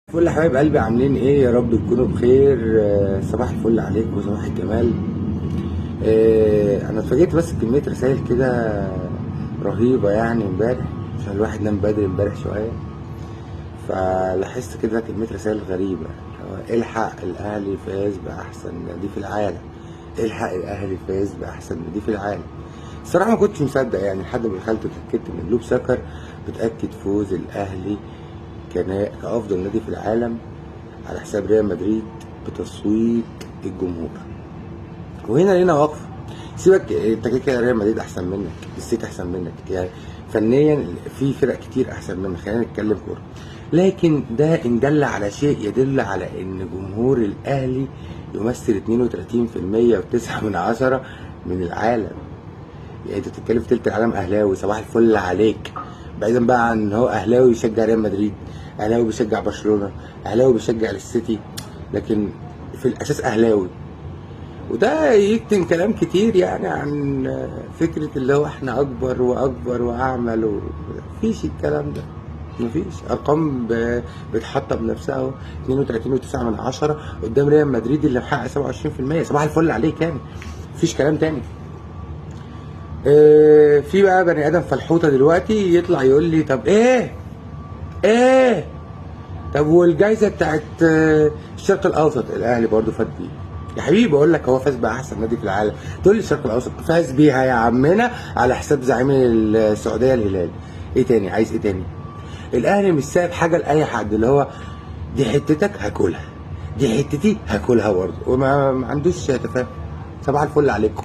الفل يا حبايب قلبي، عاملين ايه؟ يا رب تكونوا بخير. صباح الفل عليكم وصباح الجمال. انا اتفاجئت بس بكميه رسائل كده رهيبه يعني امبارح، عشان الواحد نام بدري امبارح شويه، فلاحظت كده كميه رسائل غريبه. الحق الاهلي فاز باحسن نادي في العالم، الحق الاهلي فاز باحسن نادي في العالم. الصراحه ما كنتش مصدق يعني، لحد ما دخلت واتاكدت من لوب سكر بتاكد فوز الاهلي كأفضل نادي في العالم على حساب ريال مدريد بتصويت الجمهور. وهنا لينا وقفه. سيبك انت كده كده ريال مدريد احسن منك، السيتي احسن منك، يعني فنيا في فرق كتير احسن منك، خلينا نتكلم كوره. لكن ده ان دل على شيء يدل على ان جمهور الاهلي يمثل 32% و9 من عشرة من العالم. يعني انت بتتكلم في تلت العالم اهلاوي، صباح الفل عليك. بعيدا بقى عن ان هو اهلاوي بيشجع ريال مدريد، اهلاوي بيشجع برشلونه، اهلاوي بيشجع السيتي، لكن في الاساس اهلاوي. وده يكتم كلام كتير يعني عن فكره اللي هو احنا اكبر واكبر واعمل، مفيش الكلام ده. مفيش ارقام بتحطم نفسها اهو. 32.9 من عشرة قدام ريال مدريد اللي محقق 27%. صباح الفل عليك يعني، مفيش كلام تاني. في بقى بني ادم فلحوطه دلوقتي يطلع يقول لي طب ايه طب والجايزه بتاعت الشرق الاوسط الاهلي برضو فات بيه. يا حبيبي بقول لك هو فاز باحسن نادي في العالم، تقول لي الشرق الاوسط فاز بيها يا عمنا على حساب زعيم السعوديه الهلال. ايه تاني؟ عايز ايه تاني؟ الاهلي مش سايب حاجه لاي حد، اللي هو دي حتتك هاكلها، دي حتتي هاكلها برضه، وما عندوش تفاهم. صباح الفل عليكم.